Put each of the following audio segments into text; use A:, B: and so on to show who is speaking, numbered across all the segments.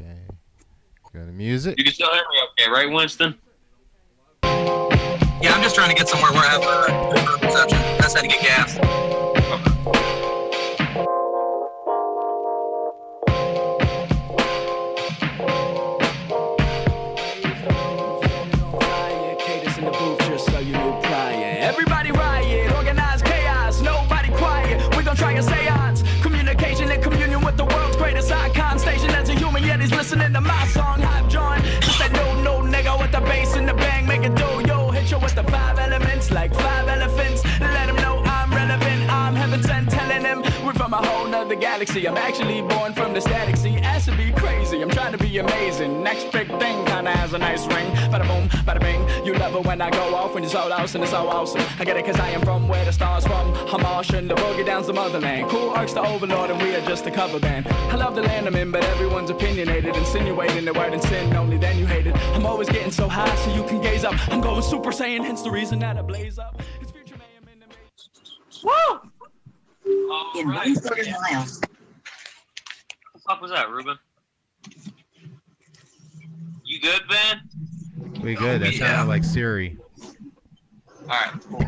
A: Okay. Go to music.
B: You can still hear me okay, right, Winston?
C: Yeah, I'm just trying to get somewhere where I have good reception. That's how to get gas.
D: Everybody riot, organized chaos, nobody quiet. We gon' try a seance. Communication and communion with the world's greatest icon. Station as a human, yet he's listening to my song. Hype John, just that no nigga with the bass and the bang, make it do. Yo, hit you with the 5 elements, like 5 elephants. Let him know I'm relevant, I'm heaven sent, telling him we're from a whole nother galaxy. I'm actually born from the static sea. Ass to be crazy, I'm trying to be amazing. Next big thing kinda has a nice ring. Bada boom, bada bing. You love it when I go off, when you're so lost and it's so awesome. I get it cause I am from where the stars from. I'm Martian, the boogie down's the motherland. Cool arcs the overlord and we are just a cover band. I love the land I'm in, but everyone's opinionated, insinuating the word and sin, only then you hate it. I'm always getting so high so you can gaze up. I'm going Super Saiyan, hence the reason that I blaze up. It's future mayhem in the maze. Woo!
E: In Winston, Ohio.
B: What the fuck was that, Ruben? You good, Ben?
A: We good. That sounded like Siri.
B: Alright, cool.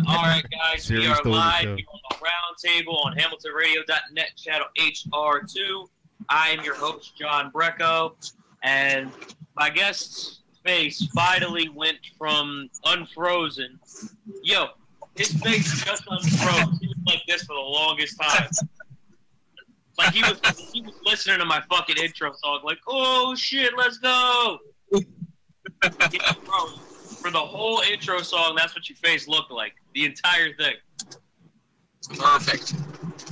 B: Alright, guys, we are live here on the round table on HamiltonRadio.net, channel HR2. I am your host, John Brecco, and my guest's face finally went from unfrozen. Yo, his face just unfroze. He was like this for the longest time. Like he was listening to my fucking intro song, like, oh shit, let's go. Yeah, bro, for the whole intro song, that's what your face looked like. The entire thing.
C: Perfect.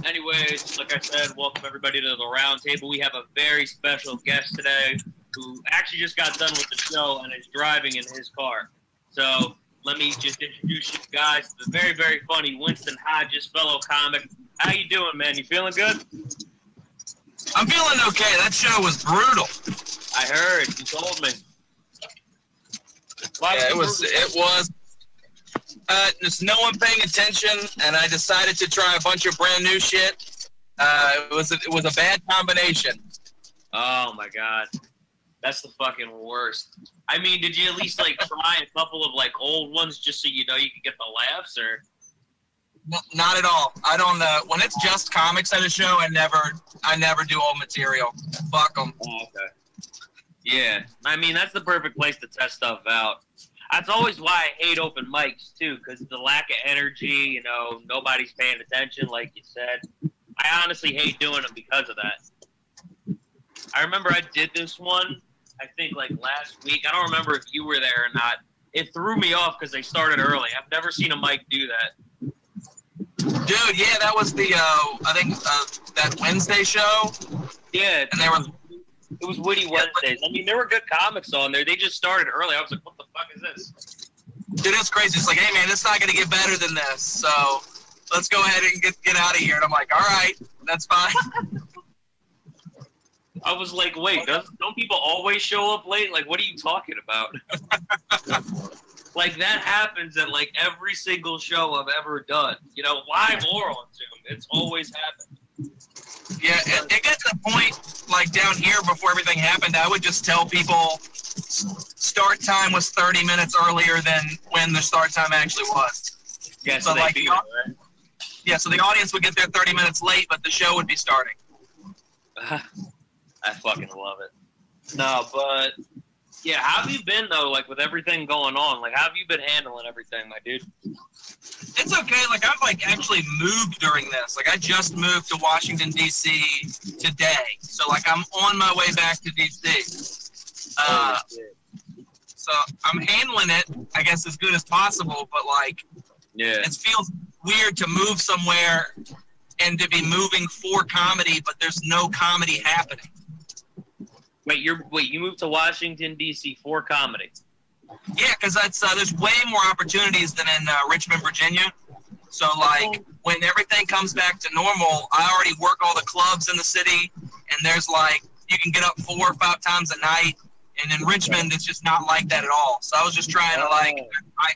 B: Anyways, like I said, welcome everybody to the round table. We have a very special guest today who actually just got done with the show and is driving in his car. So let me just introduce you guys to the very, very funny Winston Hodges, fellow comic. How you doing, man? You feeling good?
C: I'm feeling okay. That show was brutal.
B: I heard. You told me.
C: Yeah, it was. Just no one paying attention, and I decided to try a bunch of brand new shit. It was a bad combination.
B: Oh my god, that's the fucking worst. I mean, did you at least like try a couple of like old ones just so you know you could get the laughs, or?
C: No, not at all. I don't. When it's just comics at a show, I never do old material. Fuck them.
B: Oh, okay. Yeah, I mean that's the perfect place to test stuff out. That's always why I hate open mics too, because the lack of energy. You know, nobody's paying attention, like you said. I honestly hate doing them because of that. I remember I did this one, I think like last week. I don't remember if you were there or not. It threw me off because they started early. I've never seen a mic do that.
C: Dude, yeah, that was the I think that Wednesday show.
B: Yeah,
C: and they were.
B: It was Witty Wednesdays. I mean, there were good comics on there. They just started early. I was like, what the fuck is this?
C: Dude, it's crazy. It's like, hey, man, it's not going to get better than this. So let's go ahead and get out of here. And I'm like, all right, that's fine.
B: I was like, wait, don't people always show up late? Like, what are you talking about? Like, that happens at, like, every single show I've ever done. You know, live or on Zoom. It's always happened.
C: Yeah, it got to the point, like, down here before everything happened, I would just tell people start time was 30 minutes earlier than when the start time actually was.
B: Yeah, so like, right?
C: Yeah, so the audience would get there 30 minutes late, but the show would be starting.
B: I fucking love it. No, but, yeah, how have you been, though, like, with everything going on? Like, how have you been handling everything, my dude?
C: It's okay. Like, I've, like, actually moved during this. Like, I just moved to Washington, D.C. today. So, like, I'm on my way back to D.C. So I'm handling it, I guess, as good as possible. But, like,
B: yeah,
C: it feels weird to move somewhere and to be moving for comedy, but there's no comedy happening.
B: Wait, you moved to Washington, D.C. for comedy?
C: Yeah, because there's way more opportunities than in Richmond, Virginia. So, like, when everything comes back to normal, I already work all the clubs in the city, and there's, like, you can get up 4 or 5 times a night. And in Richmond, it's just not like that at all. So I was just trying to, like, I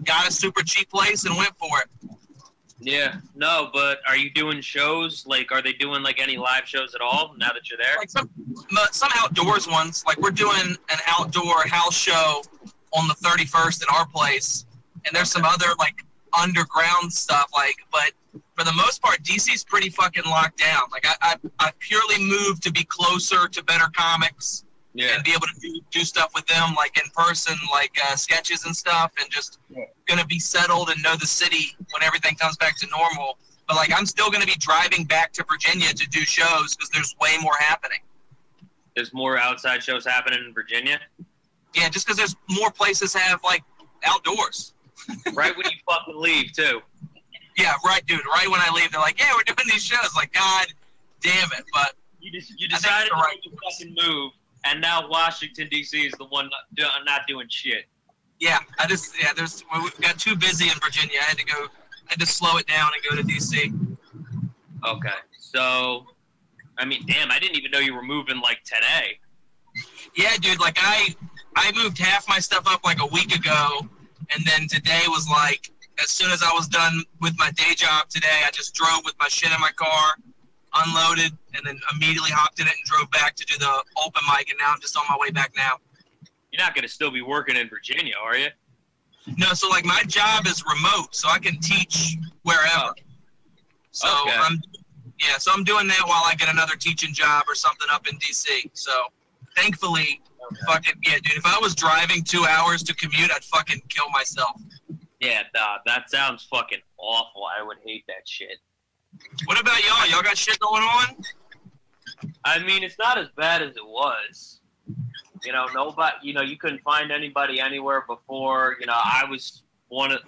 C: got a super cheap place and went for it.
B: Yeah, no, but are you doing shows? Like, are they doing like any live shows at all now that you're there?
C: Like some outdoors ones. Like we're doing an outdoor house show on the 31st at our place, and there's some other like underground stuff. Like, but for the most part, DC's pretty fucking locked down. Like I purely moved to be closer to Better Comics. Yeah. And be able to do stuff with them, like in person, like sketches and stuff, and just gonna be settled and know the city when everything comes back to normal. But like, I'm still gonna be driving back to Virginia to do shows because there's way more happening.
B: There's more outside shows happening in Virginia?
C: Yeah, just because there's more places have like outdoors.
B: Right when you fucking leave, too.
C: Yeah, right, dude. Right when I leave, they're like, "Yeah, we're doing these shows." Like, God damn it! But
B: you decided to fucking move. And now Washington, D.C. is the one not doing shit.
C: Yeah, we got too busy in Virginia. I had to slow it down and go to D.C.
B: Okay. So, I mean, damn, I didn't even know you were moving, like, today.
C: Yeah, dude, like, I moved half my stuff up, like, a week ago, and then today was, like, as soon as I was done with my day job today, I just drove with my shit in my car, unloaded, and then immediately hopped in it and drove back to do the open mic, and now I'm just on my way back now.
B: You're not going to still be working in Virginia, are you?
C: No, so like my job is remote, so I can teach wherever. So
B: okay.
C: I'm doing that while I get another teaching job or something up in DC. So thankfully, fucking yeah, dude. If I was driving 2 hours to commute, I'd fucking kill myself.
B: Yeah, that sounds fucking awful. I would hate that shit.
C: What about y'all? Y'all got shit going on?
B: I mean, it's not as bad as it was. You know, you couldn't find anybody anywhere before. You know, I was one of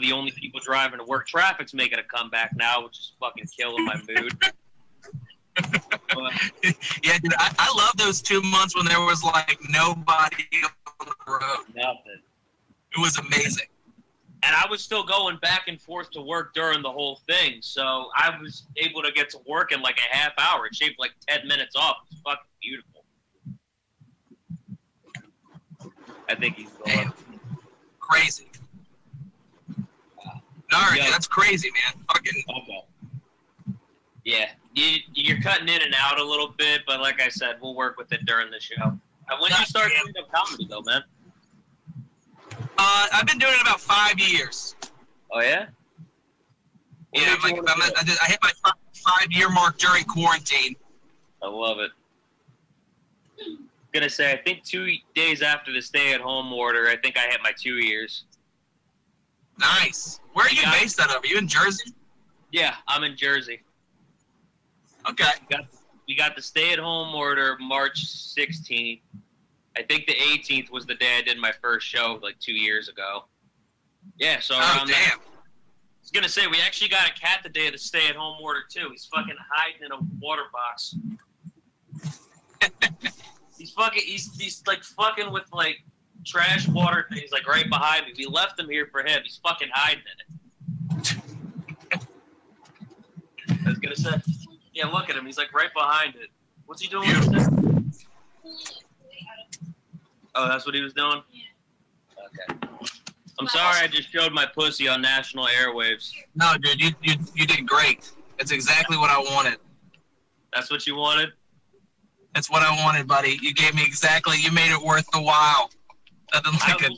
B: the only people driving to work. Traffic's making a comeback now, which is fucking killing my mood.
C: Yeah, dude, I love those 2 months when there was like nobody on the road.
B: Nothing.
C: It was amazing.
B: And I was still going back and forth to work during the whole thing, so I was able to get to work in like a half hour. It shaved like 10 minutes off. It's fucking beautiful. I think he's going.
C: Damn. Crazy. All right, that's crazy, man. Fucking.
B: Okay. Yeah, you're cutting in and out a little bit, but like I said, we'll work with it during the show. When did you start doing comedy, though, man?
C: I've been doing it about 5 years.
B: Oh, yeah?
C: Yeah, I hit my 5-year mark during quarantine.
B: I love it. I'm going to say, I think 2 days after the stay-at-home order, I think I hit my 2 years.
C: Nice. Where are you based out of? Are you in Jersey?
B: Yeah, I'm in Jersey.
C: Okay.
B: We got the stay-at-home order March 16th. I think the 18th was the day I did my first show, like 2 years ago. Yeah, so around
C: damn.
B: I was going to say, we actually got a cat the day of the stay-at-home order, too. He's fucking hiding in a water box. He's like fucking with, like, trash water things, like, right behind me. We left him here for him. He's fucking hiding in it. I was going to say, yeah, look at him. He's, like, right behind it. What's he doing with this? Oh, that's what he was doing? Yeah. Okay. I'm sorry I just showed my pussy on national airwaves.
C: No, dude, you did great. That's exactly what I wanted.
B: That's what you wanted?
C: That's what I wanted, buddy. You gave me exactly, you made it worth the while. Nothing like it.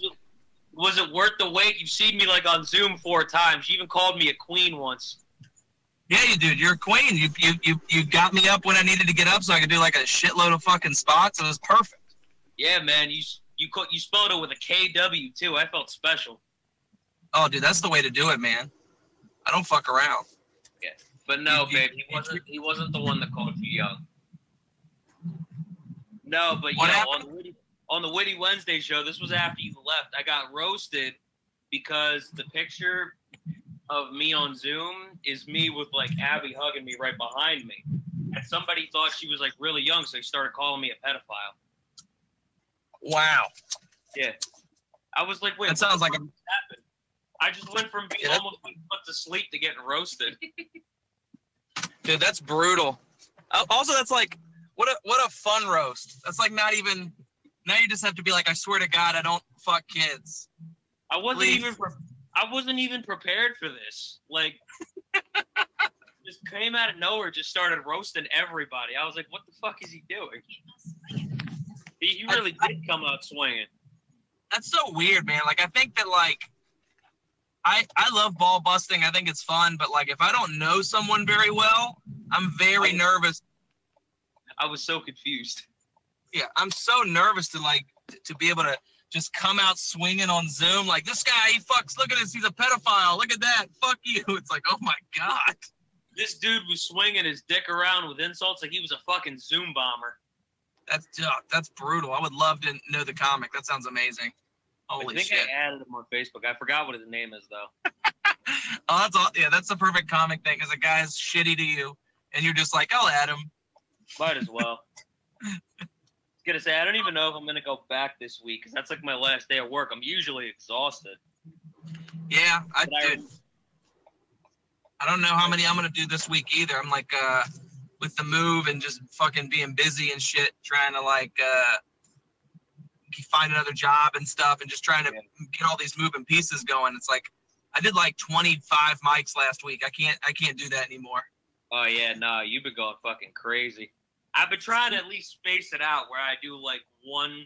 B: Was it worth the wait? You've seen me like on Zoom 4 times. You even called me a queen once.
C: Yeah, you did. You're a queen. You got me up when I needed to get up so I could do like a shitload of fucking spots. It was perfect.
B: Yeah, man, you spelled it with a KW too. I felt special.
C: Oh, dude, that's the way to do it, man. I don't fuck around.
B: Yeah, but no, babe, he wasn't the one that called you young. No, but on the Witty Wednesday show, this was after you left. I got roasted because the picture of me on Zoom is me with like Abby hugging me right behind me, and somebody thought she was like really young, so they started calling me a pedophile.
C: Wow.
B: Yeah. I was like, wait,
C: that sounds like
B: happened? I just went from being almost being put to sleep to getting roasted.
C: Dude, that's brutal. Also, that's like, what a fun roast. That's like not even, now you just have to be like, I swear to God, I don't fuck kids.
B: I wasn't I wasn't even prepared for this. Like, just came out of nowhere, just started roasting everybody. I was like, what the fuck is he doing? He really did come out swinging.
C: That's so weird, man. Like, I think that, like, I love ball busting. I think it's fun. But, like, if I don't know someone very well, I'm very nervous.
B: I was so confused.
C: Yeah, I'm so nervous to, like, to be able to just come out swinging on Zoom. Like, this guy, he fucks. Look at this. He's a pedophile. Look at that. Fuck you. It's like, oh, my God.
B: This dude was swinging his dick around with insults like he was a fucking Zoom bomber.
C: That's brutal. I would love to know the comic. That sounds amazing. Holy shit.
B: I added him on Facebook. I forgot what his name is, though.
C: Oh, that's all. Yeah, that's the perfect comic thing, because a guy's shitty to you, and you're just like, I'll add him.
B: Might as well. I was going to say, I don't even know if I'm going to go back this week, because that's like my last day of work. I'm usually exhausted.
C: Yeah, I don't know how many I'm going to do this week either. I'm like, with the move and just fucking being busy and shit, trying to like find another job and stuff, and just trying to get all these moving pieces going. It's like I did like 25 mics last week. I can't do that anymore.
B: Oh yeah, no, you've been going fucking crazy. I've been trying to at least space it out where I do like one,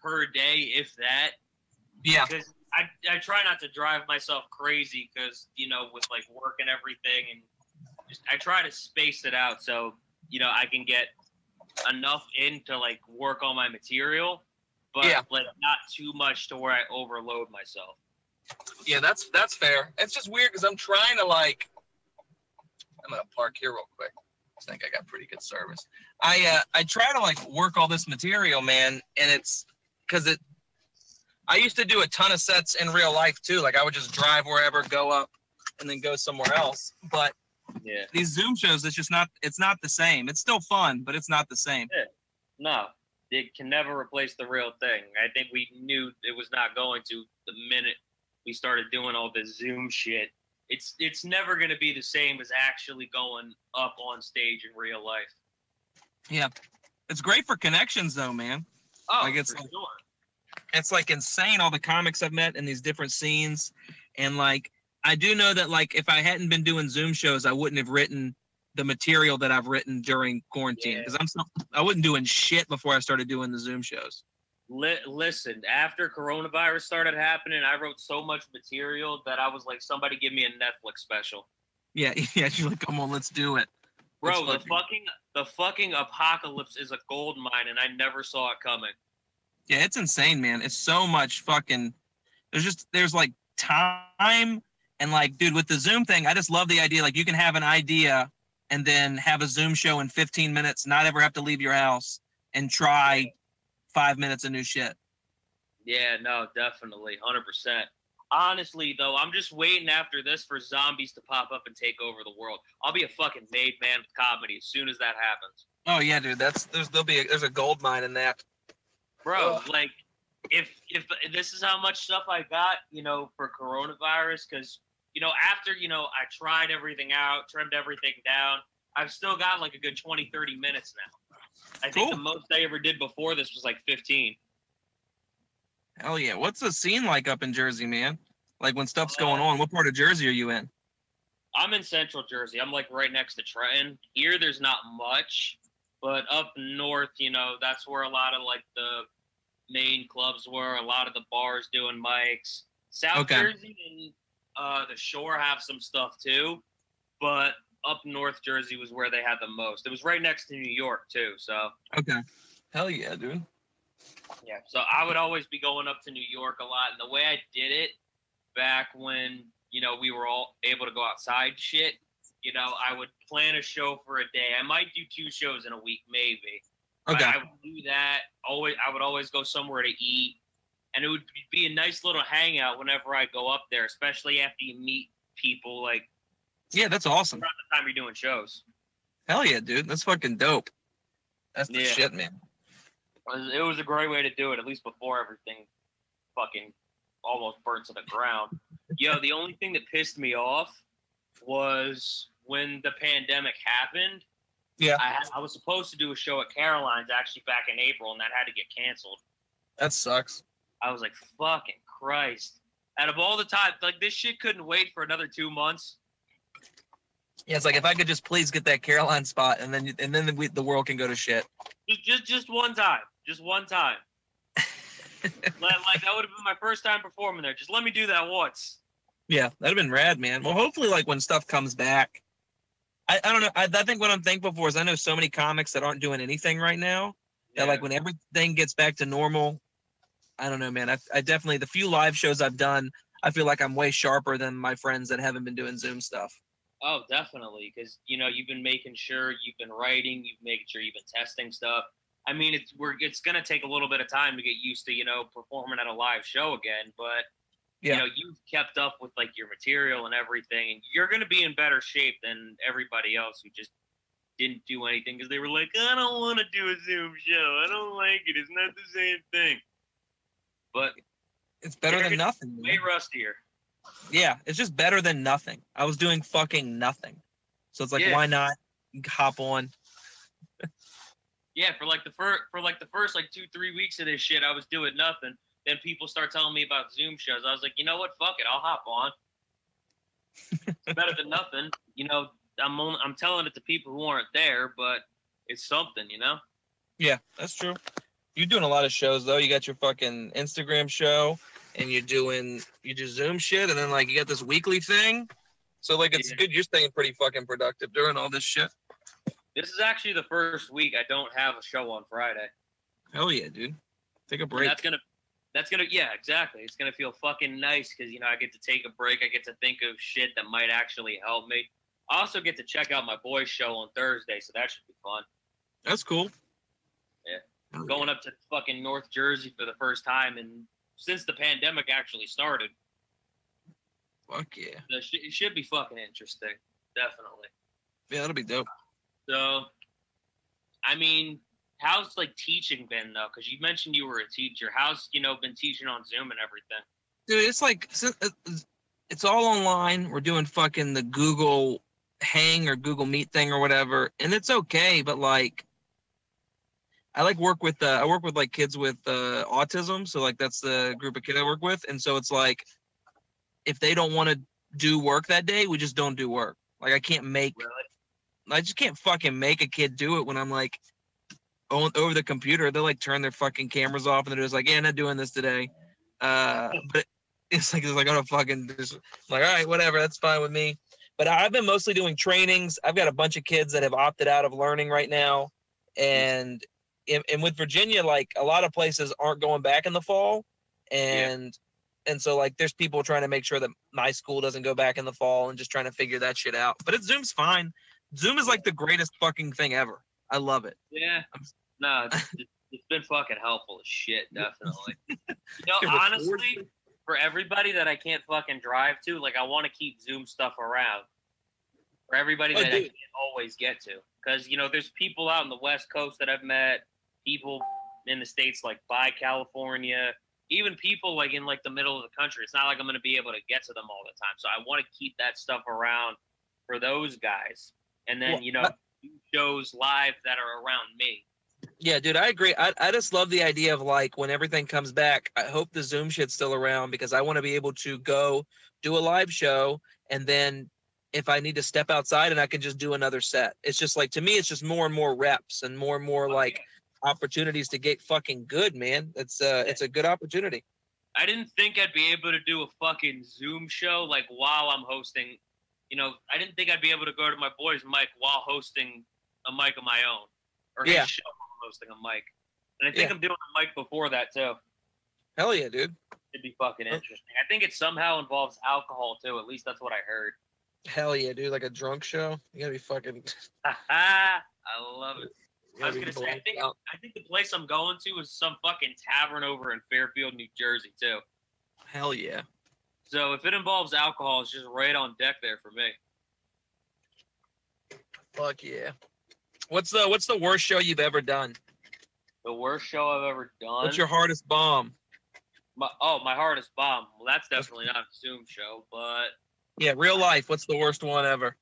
B: per day, if that.
C: Yeah.
B: Because I try not to drive myself crazy because, with like work and everything, and I try to space it out so, I can get enough in to like work on my material, but like not too much to where I overload myself.
C: Yeah, that's fair. It's just weird because I'm trying to like, I'm gonna park here real quick. I think I got pretty good service. I try to like work all this material, man, and it's because I used to do a ton of sets in real life too. Like I would just drive wherever, go up, and then go somewhere else. But
B: yeah,
C: these Zoom shows, it's not the same. It's still fun, but it's not the same.
B: Yeah. No, it can never replace the real thing. I think we knew it was not going to the minute we started doing all this Zoom shit. It's never going to be the same as actually going up on stage in real life.
C: Yeah, it's great for connections though, man.
B: Oh,
C: like it's
B: for
C: like,
B: sure.
C: It's like insane, all the comics I've met in these different scenes. And like, I do know that like, if I hadn't been doing Zoom shows, I wouldn't have written the material that I've written during quarantine. Because I wasn't doing shit before I started doing the Zoom shows.
B: Listen, after coronavirus started happening, I wrote so much material that I was like, somebody give me a Netflix special.
C: Yeah, you're like, come on, let's do it.
B: Bro, the fucking apocalypse is a gold mine, and I never saw it coming.
C: Yeah, it's insane, man. It's so much fucking. There's like time, and like, dude, with the Zoom thing, I just love the idea. Like, you can have an idea and then have a Zoom show in 15 minutes, not ever have to leave your house, and try 5 minutes of new shit.
B: Yeah, no, definitely, 100%. Honestly, though, I'm just waiting after this for zombies to pop up and take over the world. I'll be a fucking made man with comedy as soon as that happens.
C: Oh yeah, dude, there's a gold mine in that.
B: Bro, like, if this is how much stuff I got, for coronavirus, because, after, I tried everything out, trimmed everything down, I've still got like a good 20, 30 minutes now. I think the most I ever did before this was like 15.
C: Hell yeah. What's the scene like up in Jersey, man? Like when stuff's going on, what part of Jersey are you in?
B: I'm in central Jersey. I'm like right next to Trenton. Here, there's not much, but up north, that's where a lot of like the main clubs were, a lot of the bars doing mics. South Jersey and the Shore have some stuff too, but up north Jersey was where they had the most. It was right next to New York too, so.
C: Okay. Hell yeah, dude.
B: Yeah, so I would always be going up to New York a lot, and the way I did it back when, we were all able to go outside shit, I would plan a show for a day. I might do 2 shows in a week, maybe.
C: Okay.
B: I would do that. I would always go somewhere to eat, and it would be a nice little hangout whenever I go up there, especially after you meet people, like.
C: Yeah, that's awesome.
B: Around the time you're doing shows.
C: Hell yeah, dude. That's fucking dope. That's the shit, man.
B: It was a great way to do it, at least before everything fucking almost burnt to the ground. Yo, the only thing that pissed me off was when the pandemic happened.
C: Yeah.
B: I was supposed to do a show at Caroline's actually back in April, and that had to get canceled.
C: That sucks.
B: I was like, fucking Christ. out of all the time, like this shit couldn't wait for another 2 months.
C: Yeah, it's like if I could just please get that Caroline spot, and then the world can go to shit.
B: Just one time. Just one time. Like that would have been my first time performing there. Just let me do that once.
C: Yeah, that'd have been rad, man. Well, hopefully, like when stuff comes back, I don't know. I think what I'm thankful for is I know so many comics that aren't doing anything right now.
B: Yeah.
C: That like when everything gets back to normal, I don't know, man. I definitely, the few live shows I've done, I feel like I'm way sharper than my friends that haven't been doing Zoom stuff.
B: Oh, definitely, because you've been making sure you've been writing, you've making sure you've been testing stuff. I mean, it's gonna take a little bit of time to get used to performing at a live show again, but
C: yeah,
B: you've kept up with like your material and everything, and you're gonna be in better shape than everybody else who just didn't do anything because they were like, I don't want to do a Zoom show, I don't like it, it's not the same thing. But
C: it's better than nothing.
B: Way rustier.
C: Yeah, it's just better than nothing. I was doing fucking nothing, so it's like, why not hop on?
B: Yeah, for the first 2-3 weeks of this shit, I was doing nothing. Then people start telling me about Zoom shows. I was like, you know what? Fuck it, I'll hop on. It's better than nothing. I'm telling it to people who aren't there, but it's something,
C: Yeah, that's true. You're doing a lot of shows though. You got your fucking Instagram show, and you do Zoom shit, and then like you got this weekly thing. So like it's good. You're staying pretty fucking productive during all this shit.
B: This is actually the first week I don't have a show on Friday.
C: Hell yeah, dude. Take a break.
B: And that's gonna yeah, exactly. It's gonna feel fucking nice because I get to take a break. I get to think of shit that might actually help me. I also get to check out my boys' show on Thursday, so that should be fun.
C: That's cool.
B: Yeah. I'm going up to fucking North Jersey for the first time and since the pandemic actually started.
C: Fuck yeah.
B: So it should be fucking interesting. Definitely.
C: Yeah, that'll be dope.
B: So, I mean, how's like teaching been though? Because you mentioned you were a teacher. How's been teaching on Zoom and everything?
C: Dude, it's like it's all online. We're doing fucking the Google Hang or Google Meet thing or whatever, and it's okay. But like, I work with like kids with autism. So like that's the group of kids I work with, and so it's like if they don't want to do work that day, we just don't do work. Like I can't make. Really? I just can't fucking make a kid do it when I'm like over the computer. They'll like turn their fucking cameras off and they're just like, yeah, not doing this today. But it's like oh fucking just like, all right, whatever, that's fine with me. But I've been mostly doing trainings. I've got a bunch of kids that have opted out of learning right now, and with Virginia, like a lot of places aren't going back in the fall, and so like there's people trying to make sure that my school doesn't go back in the fall and just trying to figure that shit out. But Zoom's fine. Zoom is like the greatest fucking thing ever. I love it.
B: Yeah. No, it's been fucking helpful as shit, definitely. Honestly, for everybody that I can't fucking drive to, like I want to keep Zoom stuff around. For everybody that I can't always get to. Because, there's people out in the West Coast that I've met, people in the States like by California, even people like in like the middle of the country. It's not like I'm going to be able to get to them all the time. So I want to keep that stuff around for those guys. And then, shows live that are around me.
C: Yeah, dude, I agree. I just love the idea of like when everything comes back, I hope the Zoom shit's still around because I want to be able to go do a live show. And then if I need to step outside and I can just do another set. It's just like, to me, it's just more and more reps and more like opportunities to get fucking good, man. It's a good opportunity.
B: I didn't think I'd be able to do a fucking Zoom show like while I'm hosting. I didn't think I'd be able to go to my boy's mic while hosting a mic of my own. Or his show while hosting a mic. And I think I'm doing a mic before that, too.
C: Hell yeah, dude.
B: It'd be fucking interesting. I think it somehow involves alcohol, too. At least that's what I heard.
C: Hell yeah, dude. Like a drunk show? You gotta be fucking...
B: I love it. I was going to say, I think the place I'm going to is some fucking tavern over in Fairfield, New Jersey, too.
C: Hell yeah.
B: So if it involves alcohol, it's just right on deck there for me.
C: Fuck yeah. What's the worst show you've ever done?
B: The worst show I've ever done?
C: What's your hardest bomb?
B: My hardest bomb. Well, that's definitely not a Zoom show, but...
C: Yeah, real life. What's the worst one ever?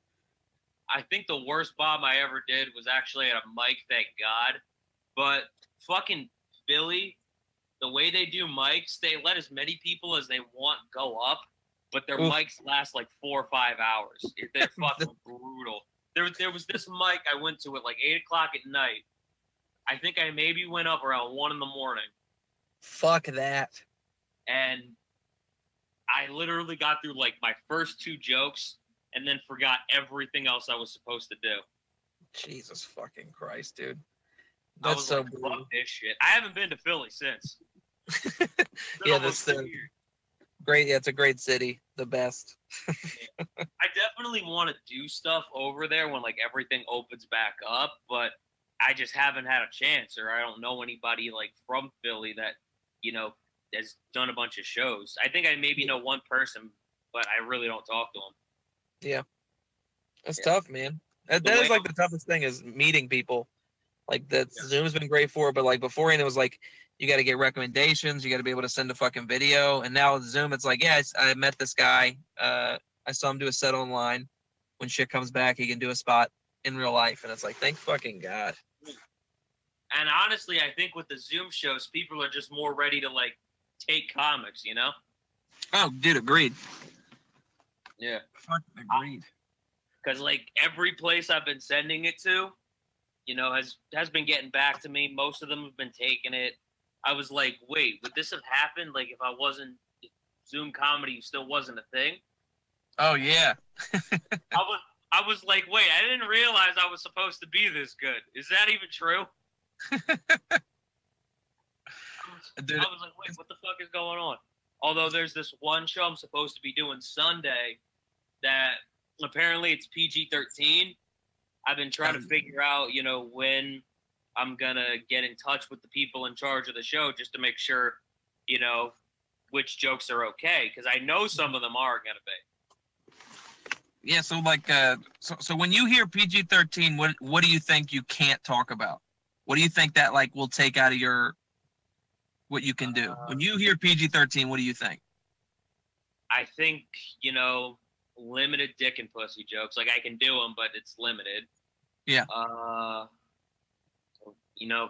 B: I think the worst bomb I ever did was actually at a mic, thank God. But fucking Philly the way they do mics, they let as many people as they want go up, but their mics last like 4 or 5 hours. They're fucking brutal. There was this mic I went to at like 8 o'clock at night. I think I maybe went up around 1 in the morning.
C: Fuck that.
B: And I literally got through like my first 2 jokes and then forgot everything else I was supposed to do.
C: Jesus fucking Christ, dude.
B: That's so like, fuck this shit. I haven't been to Philly since.
C: Yeah, that's great. Yeah, it's a great city. The best.
B: I definitely want to do stuff over there when like everything opens back up, but I just haven't had a chance, or I don't know anybody like from Philly that, you know, has done a bunch of shows. I think I maybe know one person, but I really don't talk to him.
C: Yeah. That's tough, man. That is like the toughest thing is meeting people. Like that Zoom's been great for, but like beforehand it was like you got to get recommendations, you got to be able to send a fucking video, and now with Zoom it's like, yeah, I met this guy, I saw him do a set online. When shit comes back, he can do a spot in real life, and it's like, thank fucking God.
B: And honestly, I think with the Zoom shows, people are just more ready to like take comics, you know?
C: Oh, dude, agreed.
B: Yeah.
C: Fucking agreed.
B: Because like every place I've been sending it to, you know, has been getting back to me. Most of them have been taking it. I was like, wait, would this have happened? Like if Zoom comedy still wasn't a thing?
C: Oh yeah.
B: I was like, wait, I didn't realize I was supposed to be this good. Is that even true?
C: Dude,
B: I was like, wait, what the fuck is going on? Although there's this one show I'm supposed to be doing Sunday that apparently it's PG-13. I've been trying to figure out, you know, when I'm going to get in touch with the people in charge of the show just to make sure, you know, which jokes are okay. Because I know some of them are going to be.
C: Yeah, so like, so when you hear PG-13, what do you think you can't talk about? What do you think that like will take out of what you can do? When you hear PG-13, what do you think?
B: I think, you know, limited dick and pussy jokes. Like I can do them, but it's limited.
C: Yeah.
B: You know,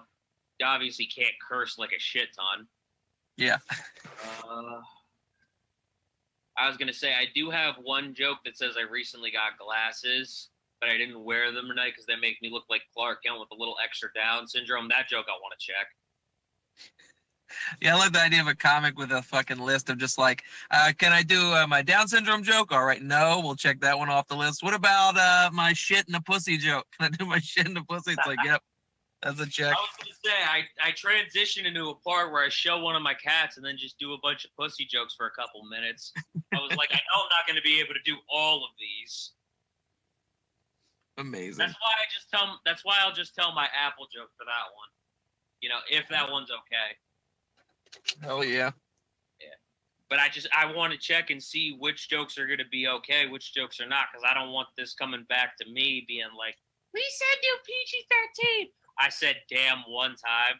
B: you obviously can't curse like a shit ton.
C: Yeah.
B: I was going to say, I do have one joke that says I recently got glasses, but I didn't wear them tonight because they make me look like Clark Kent with a little extra Down syndrome. That joke I want to check.
C: Yeah, I like the idea of a comic with a fucking list of just like, can I do my Down syndrome joke? All right, no, we'll check that one off the list. What about my shit in the pussy joke? Can I do my shit in the pussy? It's like, yep, that's a check.
B: I was going to say, I transition into a part where I show one of my cats and then just do a bunch of pussy jokes for a couple minutes. I was like, I know I'm not going to be able to do all of these.
C: Amazing.
B: That's why I'll just tell my Apple joke for that one. You know, if that one's okay.
C: Oh yeah.
B: Yeah. But I want to check and see which jokes are going to be okay, which jokes are not, because I don't want this coming back to me being like, we said do PG-13. I said damn one time.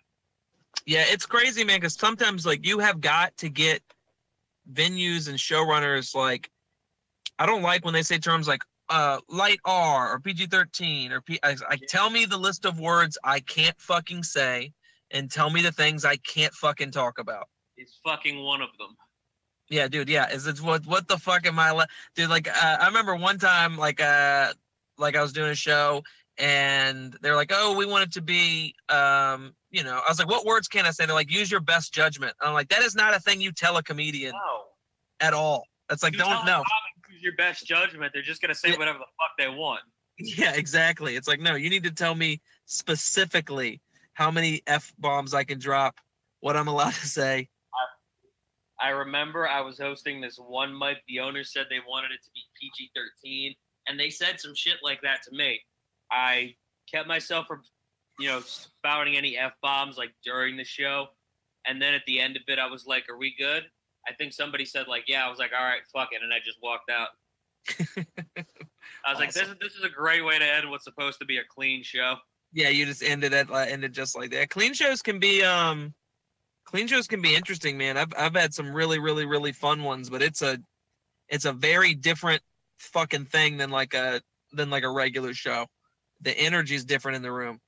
C: Yeah, it's crazy, man, because sometimes like you have got to get venues and showrunners like, I don't like when they say terms like light R or PG-13 or tell me the list of words I can't fucking say and tell me the things I can't fucking talk about.
B: It's fucking one of them.
C: Yeah, dude. Yeah, it's what the fuck am I? Dude, like I remember one time like I was doing a show and they're like, oh, we want it to be you know, I was like, what words can I say? They're like, use your best judgment. I'm like, that is not a thing you tell a comedian at all. That's like, don't know.
B: Use your best judgment. They're just gonna say whatever the fuck they want.
C: Yeah, exactly. It's like, no, you need to tell me specifically how many F-bombs I can drop, what I'm allowed to say.
B: I remember I was hosting this one mic. The owner said they wanted it to be PG-13, and they said some shit like that to me. I kept myself from, you know, spouting any F-bombs like during the show, and then at the end of it, I was like, are we good? I think somebody said like, yeah. I was like, all right, fuck it, and I just walked out. I was like, this is a great way to end what's supposed to be a clean show.
C: Yeah, you just ended just like that. Clean shows can be interesting, man. I've had some really, really, really fun ones, but it's a very different fucking thing than like a regular show. The energy's different in the room.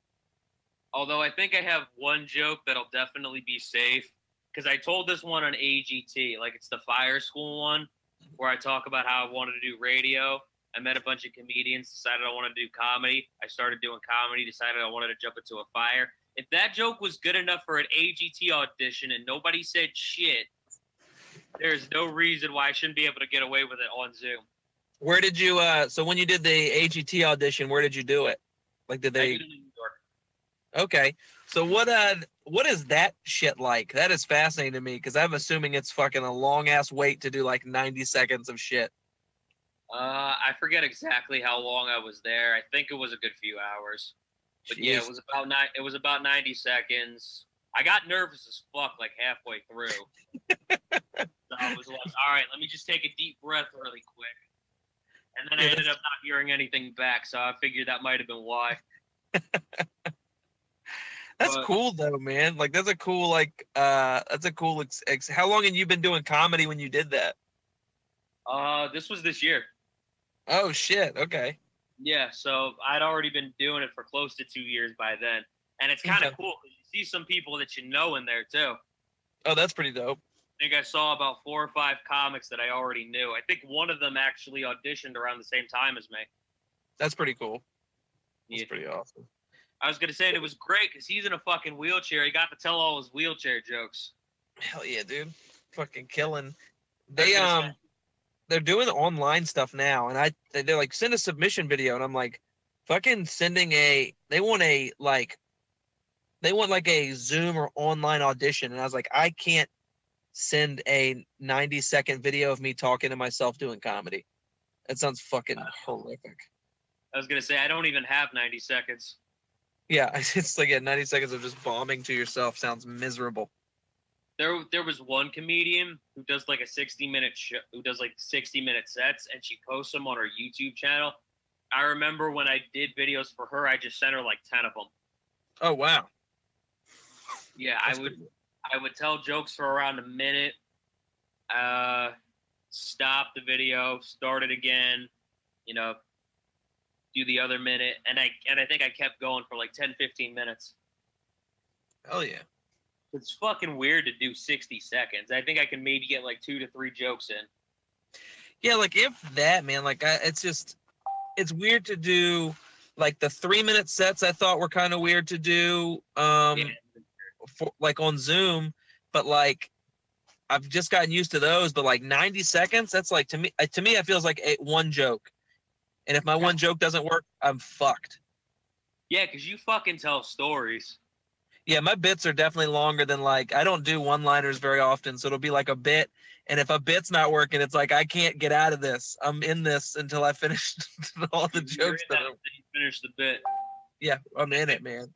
B: Although I think I have one joke that'll definitely be safe. because I told this one on AGT, like it's the Fire School one, where I talk about how I wanted to do radio. I met a bunch of comedians, decided I wanted to do comedy. I started doing comedy, decided I wanted to jump into a fire. If that joke was good enough for an AGT audition and nobody said shit, there's no reason why I shouldn't be able to get away with it on Zoom.
C: Where did you, so when you did the AGT audition, where did you do it? Like, did they?
B: I did it in New York.
C: Okay. So what is that shit like? That is fascinating to me because I'm assuming it's fucking a long ass wait to do like 90 seconds of shit.
B: I forget exactly how long I was there. I think it was a good few hours. But
C: Jeez.
B: yeah, it was about 90 seconds. I got nervous as fuck like halfway through. So I was like, all right, let me just take a deep breath really quick. And then I ended up not hearing anything back, so I figured that might have been why.
C: That's cool though, man. Like that's a cool how long have you been doing comedy when you did that?
B: This was this year.
C: Oh shit, okay.
B: Yeah, so I'd already been doing it for close to 2 years by then. And it's kind of cool because you see some people that you know in there too.
C: Oh, that's pretty dope.
B: I think I saw about 4 or 5 comics that I already knew. I think one of them actually auditioned around the same time as me.
C: That's pretty cool. That's
B: Yeah.
C: pretty awesome.
B: I was going to say, and it was great because he's in a fucking wheelchair. He got to tell all his wheelchair jokes.
C: Hell yeah, dude. Fucking killing. They're doing online stuff now, and they're like, send a submission video, and I'm like, fucking sending they want like a Zoom or online audition, and I was like, I can't send a 90-second video of me talking to myself doing comedy. That sounds fucking horrific.
B: I was going to say, I don't even have 90 seconds.
C: Yeah, it's like 90 seconds of just bombing to yourself sounds miserable.
B: There was one comedian who does like a 60-minute show, who does like 60-minute sets, and she posts them on her YouTube channel. I remember when I did videos for her, I just sent her like 10 of them.
C: Oh wow.
B: Yeah, I would tell jokes for around a minute, stop the video, start it again, do the other minute, and I think I kept going for like 10-15 minutes.
C: Hell yeah.
B: It's fucking weird to do 60 seconds. I think I can maybe get like 2 to 3 jokes in.
C: Yeah, like if that, man, like it's weird to do like the 3-minute sets. I thought were kind of weird to do, for, like on Zoom, but like I've just gotten used to those. But like 90 seconds, that's like to me it feels like one joke, and if my one joke doesn't work, I'm fucked.
B: Yeah, because you fucking tell stories.
C: Yeah, my bits are definitely longer than like I don't do one-liners very often, so it'll be like a bit, and if a bit's not working, it's like I can't get out of this. I'm in this until I finish all the jokes.
B: You finish the bit.
C: Yeah, I'm in it, man.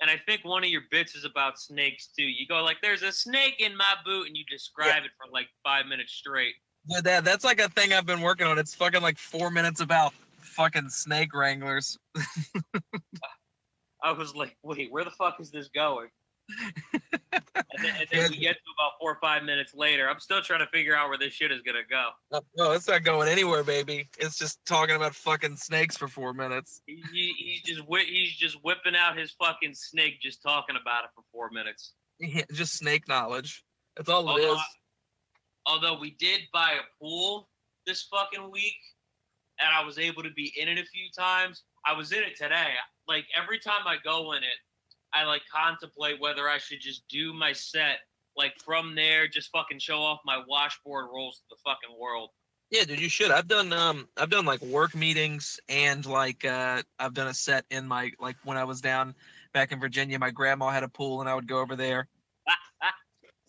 B: And I think one of your bits is about snakes too. You go like, "There's a snake in my boot," and you describe it for like 5 minutes straight.
C: Yeah, that's like a thing I've been working on. It's fucking like 4 minutes about fucking snake wranglers.
B: I was like, wait, where the fuck is this going? and then we get to about 4 or 5 minutes later. I'm still trying to figure out where this shit is going to go.
C: No, it's not going anywhere, baby. It's just talking about fucking snakes for 4 minutes.
B: He's just whipping out his fucking snake, just talking about it for 4 minutes.
C: Yeah, just snake knowledge. That's all it is.
B: Although we did buy a pool this fucking week, and I was able to be in it a few times. I was in it today. Like, every time I go in it, I, like, contemplate whether I should just do my set, like, from there, just fucking show off my washboard rolls to the fucking world.
C: Yeah, dude, you should. I've done like work meetings and like I've done a set in my, like when I was down back in Virginia, my grandma had a pool and I would go over there.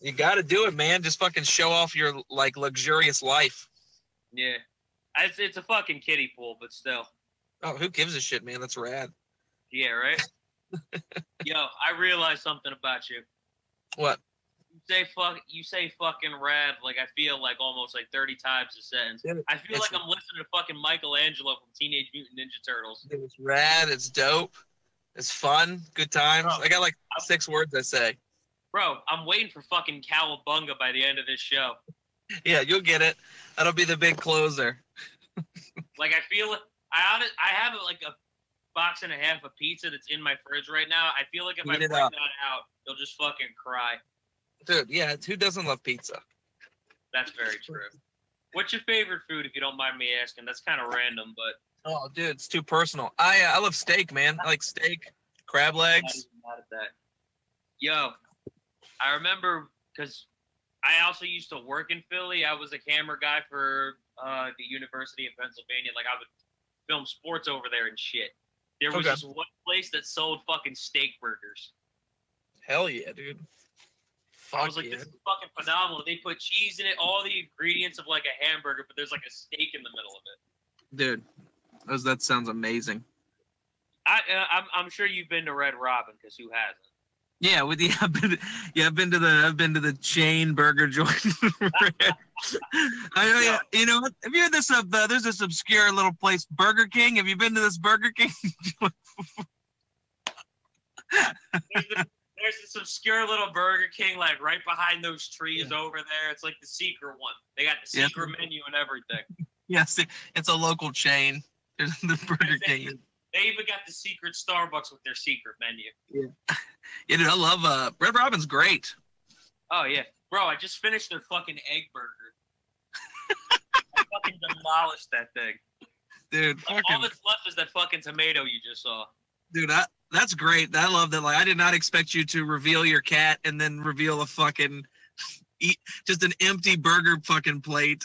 C: You got to do it, man. Just fucking show off your like luxurious life.
B: Yeah. It's a fucking kiddie pool, but still.
C: Oh, who gives a shit, man? That's rad.
B: Yeah, right? Yo, I realized something about you.
C: What?
B: You say fucking rad like I feel like almost like 30 times a sentence. I feel like I'm listening to fucking Michelangelo from Teenage Mutant Ninja Turtles.
C: It's rad. It's dope. It's fun. Good times. Bro, I got like 6 words I say. Bro,
B: I'm waiting for fucking Cowabunga by the end of this show.
C: Yeah, you'll get it. That'll be the big closer.
B: Like I feel it. I have like a box and a half of pizza that's in my fridge right now. I feel like if I bring that out, you'll just fucking cry.
C: Dude, yeah, who doesn't love pizza?
B: That's very true. What's your favorite food, if you don't mind me asking? That's kind of random, but
C: Oh, dude, it's too personal. I love steak, man. I like steak, crab
B: I'm not
C: legs.
B: even mad at that. Yo, I remember because I also used to work in Philly. I was a camera guy for the University of Pennsylvania. Like, I would film sports over there and shit. There was
C: Okay.
B: this one place that sold fucking steak burgers.
C: Hell yeah, dude.
B: I was
C: Fuck
B: like,
C: yeah.
B: this is fucking phenomenal. They put cheese in it, all the ingredients of like a hamburger, but there's like a steak in the middle of it.
C: Dude, that sounds amazing.
B: I'm sure you've been to Red Robin, because who hasn't?
C: Yeah, I've been to the chain burger joint. I know. Yeah, you know what? Have you heard this of there's this obscure little place, Burger King? Have you been to this Burger King?
B: There's this obscure little Burger King, like right behind those trees over there. It's like the secret one. They got the secret menu and everything.
C: Yes, it's a local chain. There's the Burger King.
B: They even got the secret Starbucks with their secret menu.
C: Yeah, dude, I love Red Robin's great.
B: Oh yeah, bro, I just finished their fucking egg burger. I fucking demolished that thing.
C: Dude,
B: Like, all that's left is that fucking tomato you just saw.
C: dude, that's great. I love that. Like, I did not expect you to reveal your cat and then reveal a fucking just an empty burger fucking plate.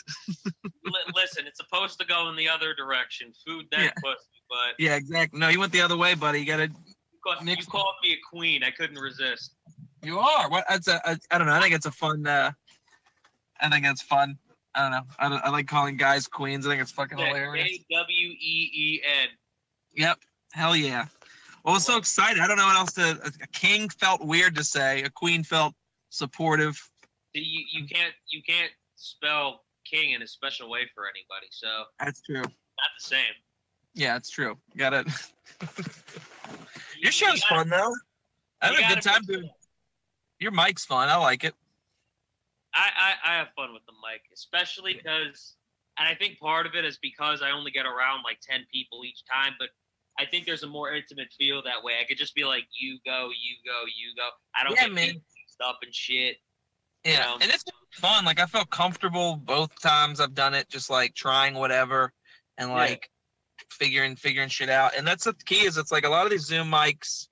B: Listen, it's supposed to go in the other direction. Food that pussy, but
C: Yeah, exactly. No, you went the other way, buddy. You gotta.
B: you called me a queen. I couldn't resist.
C: You are. What? I don't know. I think it's a fun. I think it's fun. I don't know. I like calling guys queens. I think it's fucking hilarious.
B: Kween.
C: Yep. Hell yeah. Well, I was so excited. I don't know what else to. A king felt weird to say. A queen felt supportive.
B: You can't spell king in a special way for anybody. So
C: That's true.
B: not the same.
C: Yeah, it's true. Got it. Your show's fun though. I have a good time doing. Your mic's fun. I like it.
B: I have fun with the mic, especially because, and I think part of it is because I only get around like 10 people each time, but I think there's a more intimate feel that way. I could just be like, you go, you go, you go. I don't get mixed up and shit.
C: Yeah,
B: you know?
C: and it's fun. Like, I felt comfortable both times I've done it, just like trying whatever and like figuring shit out. And that's the key. Is it's like a lot of these Zoom mics.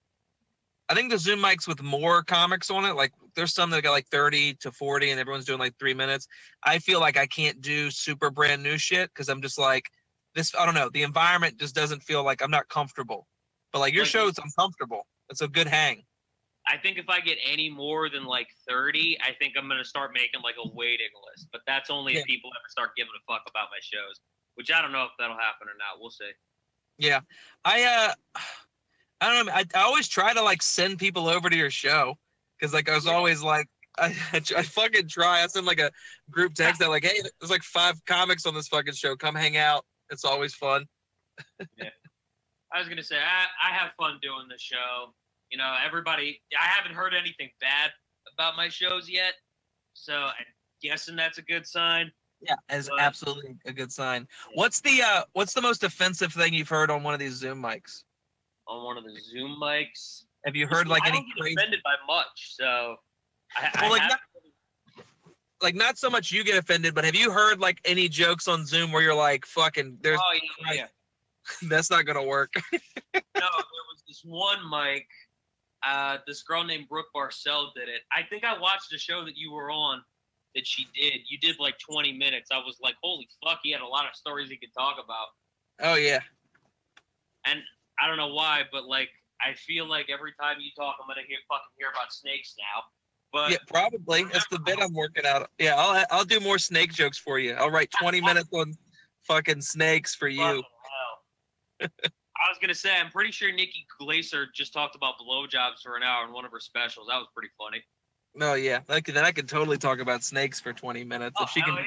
C: I think the Zoom mics with more comics on it, like there's some that got like 30 to 40 and everyone's doing like 3 minutes. I feel like I can't do super brand new shit because I'm just like this. I don't know. The environment just doesn't feel like I'm not comfortable. But like your shows, I'm comfortable. It's a good hang.
B: I think if I get any more than like 30, I think I'm going to start making like a waiting list. But that's only if people ever start giving a fuck about my shows, which I don't know if that'll happen or not. We'll see.
C: Yeah. I don't know. I always try to like send people over to your show because like I was always like, I fucking try. I send like a group text that like, hey, there's like 5 comics on this fucking show. Come hang out. It's always fun.
B: Yeah. I was going to say, I have fun doing the show. You know, everybody, I haven't heard anything bad about my shows yet, so I'm guessing that's a good sign.
C: Yeah, it's absolutely a good sign. What's the most offensive thing you've heard on one of these Zoom mics?
B: On one of the Zoom mics?
C: Have you heard like
B: I
C: any
B: don't get
C: crazy...
B: offended by much, so
C: not so much you get offended, but have you heard like any jokes on Zoom where you're like, fucking, there's that's not gonna work?
B: No, there was this one mic. This girl named Brooke Barcel did it. I think I watched a show that you were on that she did. You did like 20 minutes. I was like, holy fuck, he had a lot of stories he could talk about.
C: Oh, yeah.
B: And I don't know why, but like, I feel like every time you talk, I'm going to hear about snakes now. But
C: yeah, probably. That's the bit I'm working out. Yeah, I'll do more snake jokes for you. I'll write 20 minutes on fucking snakes for you.
B: I was gonna say, I'm pretty sure Nikki Glaser just talked about blowjobs for an hour in one of her specials. That was pretty funny.
C: No, yeah, then I could totally talk about snakes for 20 minutes if she can.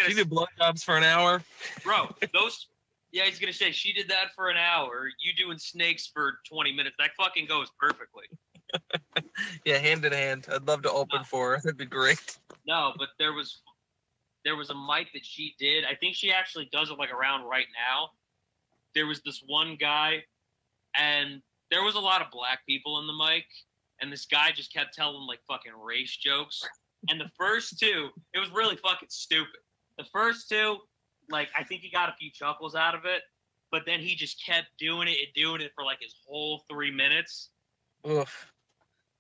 C: She did blowjobs for an hour,
B: bro. Those, yeah, he's gonna say she did that for an hour. You doing snakes for 20 minutes? That fucking goes perfectly.
C: Yeah, hand in hand. I'd love to open for her. That'd be great.
B: No, but there was a mic that she did. I think she actually does it like around right now. There was this one guy, and there was a lot of black people in the mic, and this guy just kept telling like fucking race jokes. And the first two, it was really fucking stupid. The first two, like, I think he got a few chuckles out of it, but then he just kept doing it for like his whole 3 minutes.
C: Oof.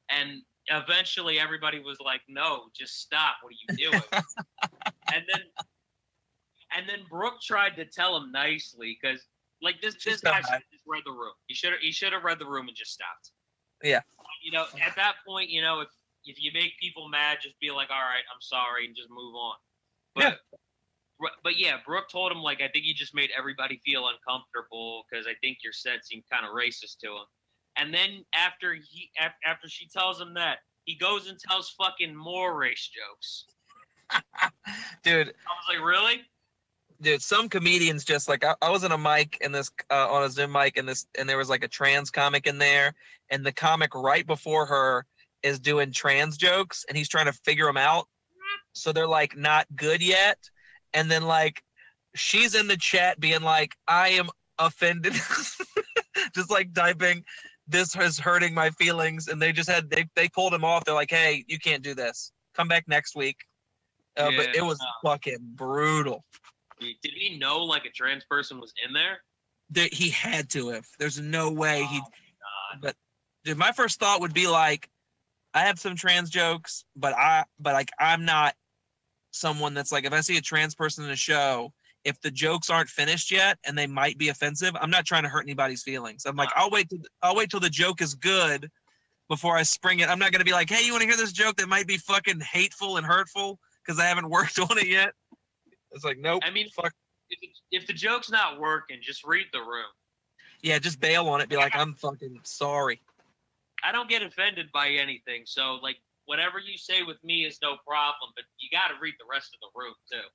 B: And eventually everybody was like, no, just stop. What are you doing? and then Brooke tried to tell him nicely, because like this guy should have just read the room. He should have read the room and just stopped.
C: Yeah.
B: You know, at that point, you know, if you make people mad, just be like, all right, I'm sorry, and just move on. But yeah, Brooke told him, like, I think you just made everybody feel uncomfortable because I think your set seemed kind of racist to him. And then after she tells him that, he goes and tells fucking more race jokes.
C: Dude.
B: I was like, really?
C: Dude, some comedians just like I was on a mic in this on a Zoom mic and there was like a trans comic in there, and the comic right before her is doing trans jokes and he's trying to figure them out. So they're like not good yet. And then like she's in the chat being like, I am offended. Just like typing, this is hurting my feelings. And they pulled him off. They're like, hey, you can't do this. Come back next week. But it was fucking brutal.
B: Did he know like a trans person was in there?
C: He had to have. There's no way But dude, my first thought would be like, I have some trans jokes, but I'm not someone that's like, if I see a trans person in a show, if the jokes aren't finished yet and they might be offensive, I'm not trying to hurt anybody's feelings. I'm like, I'll wait till the joke is good before I spring it. I'm not gonna be like, hey, you want to hear this joke that might be fucking hateful and hurtful because I haven't worked on it yet? It's like, nope.
B: I mean,
C: fuck.
B: If the joke's not working, just read the room.
C: Yeah, just bail on it. Be like, I'm fucking sorry.
B: I don't get offended by anything, so like whatever you say with me is no problem, but you got to read the rest of the room too.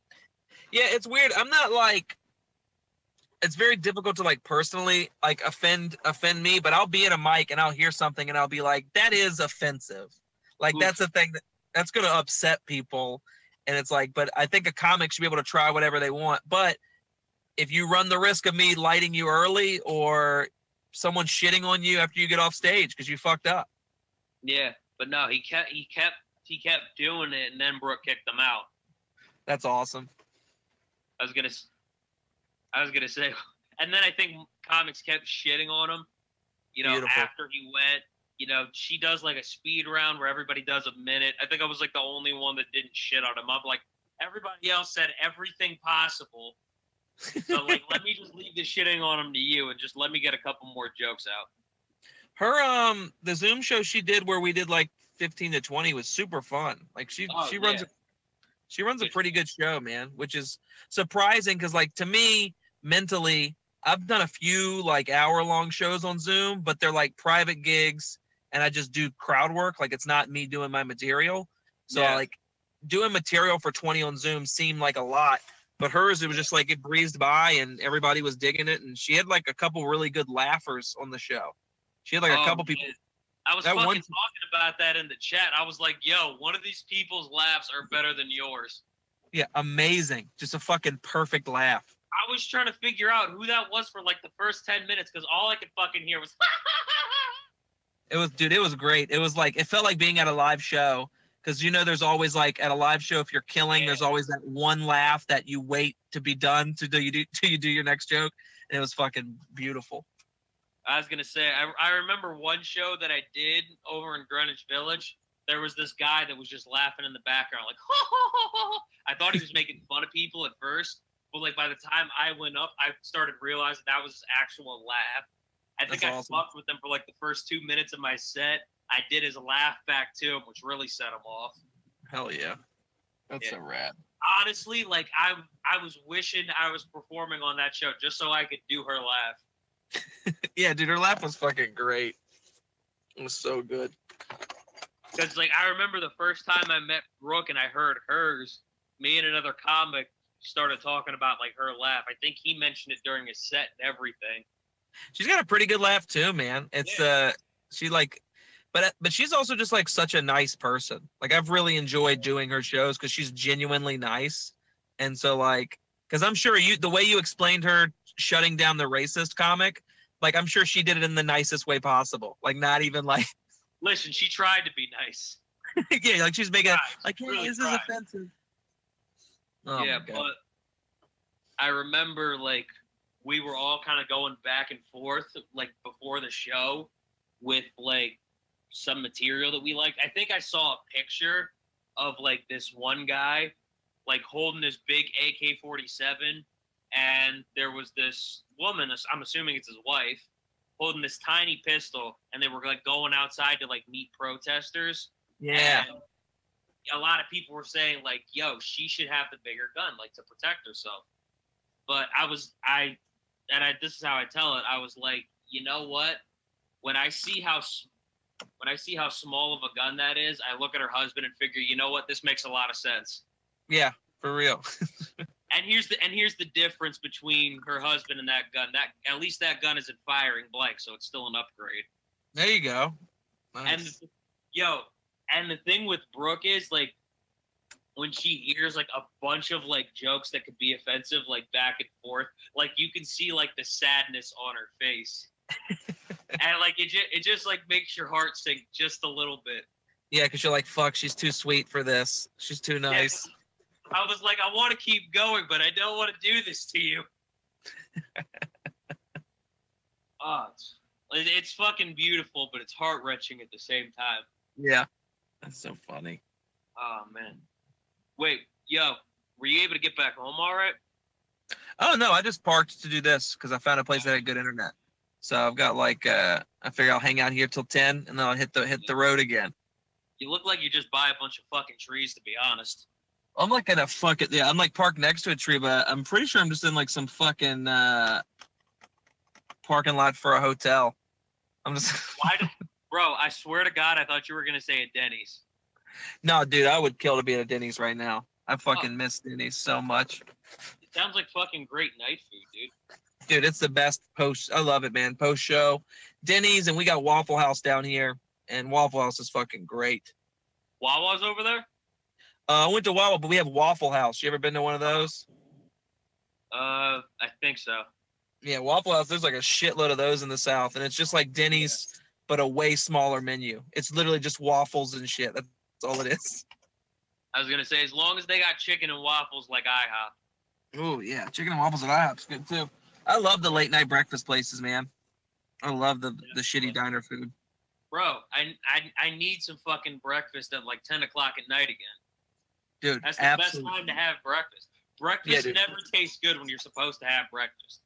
C: Yeah, it's weird. I'm not like, it's very difficult to like personally like offend me, but I'll be at a mic and I'll hear something and I'll be like, that is offensive. Like Oof. That's a thing that's going to upset people. And it's like, but I think a comic should be able to try whatever they want. But if you run the risk of me lighting you early or someone shitting on you after you get off stage because you fucked up.
B: Yeah, but no, he kept doing it, and then Brooke kicked him out.
C: That's awesome.
B: I was gonna say, and then I think comics kept shitting on him. You know, Beautiful. After he went, you know, she does like a speed round where everybody does a minute. I think I was like the only one that didn't shit on him. I'm like, everybody else said everything possible. So like, let me just leave the shitting on him to you, and just let me get a couple more jokes out.
C: Her the Zoom show she did where we did like 15 to 20 was super fun. Like she runs a pretty good show, man, which is surprising because like to me mentally, I've done a few like hour-long shows on Zoom, but they're like private gigs and I just do crowd work. Like it's not me doing my material. So like doing material for 20 on Zoom seemed like a lot. But hers, it was just like it breezed by and everybody was digging it. And she had like a couple really good laughers on the show. She had like a couple people.
B: I was fucking talking about that in the chat. I was like, yo, one of these people's laughs are better than yours.
C: Yeah, amazing. Just a fucking perfect laugh.
B: I was trying to figure out who that was for like the first 10 minutes because all I could fucking hear was
C: It was great. It was like, it felt like being at a live show. Because, you know, there's always like at a live show, if you're killing, there's always that one laugh that you wait to be done till you do your next joke. And it was fucking beautiful.
B: I was going to say, I remember one show that I did over in Greenwich Village. There was this guy that was just laughing in the background, like, ho, ho, ho, ho. I thought he was making fun of people at first. But like by the time I went up, I started realizing that was his actual laugh. I think I fucked with him for like the first 2 minutes of my set. I did his laugh back to him, which really set him off.
C: Hell yeah. That's so rad.
B: Honestly, like I was wishing I was performing on that show just so I could do her laugh.
C: Yeah, dude, her laugh was fucking great. It was so good.
B: Because like I remember the first time I met Brooke and I heard hers, me and another comic started talking about like her laugh. I think he mentioned it during his set and everything.
C: She's got a pretty good laugh too, man. It's she like but she's also just like such a nice person. Like I've really enjoyed doing her shows because she's genuinely nice. And so like, because I'm sure the way you explained her shutting down the racist comic, like I'm sure she did it in the nicest way possible. Like not even like
B: Listen, she tried to be nice.
C: Yeah, like she's making like, hey,
B: really
C: this is
B: tried.
C: offensive. Oh,
B: yeah,
C: my God.
B: but I remember like we were all kind of going back and forth like before the show with like some material that we liked. I think I saw a picture of like this one guy like holding this big AK-47, and there was this woman, I'm assuming it's his wife, holding this tiny pistol, and they were like going outside to like meet protesters.
C: Yeah.
B: And a lot of people were saying like, yo, she should have the bigger gun, like to protect herself. But this is how I tell it. I was like, you know what? When I see how small of a gun that is, I look at her husband and figure, you know what? This makes a lot of sense.
C: Yeah, for real.
B: And here's the difference between her husband and that gun. That at least that gun isn't firing blank, so it's still an upgrade.
C: There you go. Nice.
B: And the thing with Brooke is like when she hears like a bunch of like jokes that could be offensive, like back and forth, like you can see like the sadness on her face. And like it just like makes your heart sink just a little bit.
C: Yeah, because you're like, fuck, she's too sweet for this. She's too nice.
B: Yeah. I was like, I want to keep going, but I don't want to do this to you. It's fucking beautiful, but it's heart-wrenching at the same time.
C: Yeah. That's so funny.
B: Oh, man. Wait, yo, were you able to get back home all right?
C: Oh, no, I just parked to do this because I found a place that had good internet. So I've got like, I figure I'll hang out here till 10, and then I'll hit the road again.
B: You look like you just buy a bunch of fucking trees, to be honest.
C: I'm like in a fucking, yeah, I'm like parked next to a tree, but I'm pretty sure I'm just in like some fucking parking lot for a hotel. I'm just.
B: Bro, I swear to God, I thought you were going to say a Denny's.
C: No, dude, I would kill to be at a Denny's right now. I fucking miss Denny's so much.
B: It sounds like fucking great night food, dude.
C: Dude, it's the best post. I love it, man. Post show. Denny's, and we got Waffle House down here, and Waffle House is fucking great.
B: Wawa's over there?
C: I went to Wawa, but we have Waffle House. You ever been to one of those?
B: I think so.
C: Yeah, Waffle House, there's like a shitload of those in the South, and it's just like Denny's, but a way smaller menu. It's literally just waffles and shit. That's all it is.
B: I was going to say, as long as they got chicken and waffles like IHOP.
C: Oh, yeah. Chicken and waffles at IHOP's good, too. I love the late-night breakfast places, man. I love the shitty diner food.
B: Bro, I need some fucking breakfast at like 10 o'clock at night again.
C: Dude,
B: that's the best time to have breakfast. Breakfast never tastes good when you're supposed to have breakfast.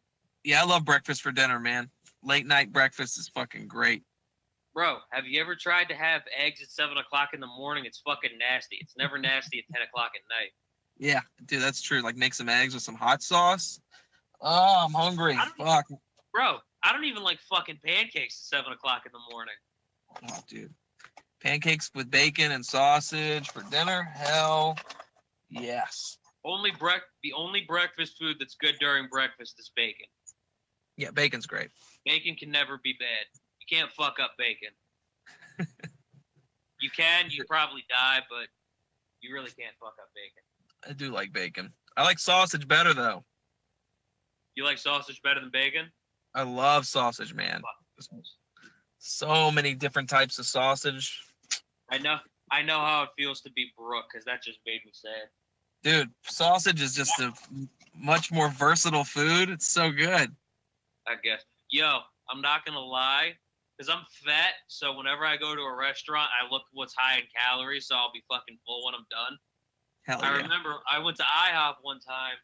C: Yeah, I love breakfast for dinner, man. Late night breakfast is fucking great.
B: Bro, have you ever tried to have eggs at 7 o'clock in the morning? It's fucking nasty. It's never nasty at 10 o'clock at night.
C: Yeah, dude, that's true. Like make some eggs with some hot sauce. Oh, I'm hungry. Fuck.
B: Bro, I don't even like fucking pancakes at 7 o'clock in the morning.
C: Oh, dude. Pancakes with bacon and sausage for dinner? Hell yes.
B: The only breakfast food that's good during breakfast is bacon.
C: Yeah, bacon's great.
B: Bacon can never be bad. You can't fuck up bacon. You can, you probably die, but you really can't fuck up bacon.
C: I do like bacon. I like sausage better, though.
B: You like sausage better than bacon?
C: I love sausage, man. So many different types of sausage.
B: I know how it feels to be Brooke, because that just made me sad.
C: Dude, sausage is just a much more versatile food. It's so good.
B: I guess. Yo, I'm not going to lie, because I'm fat, so whenever I go to a restaurant, I look what's high in calories, so I'll be fucking full when I'm done.
C: Hell yeah.
B: I remember I went to IHOP one time,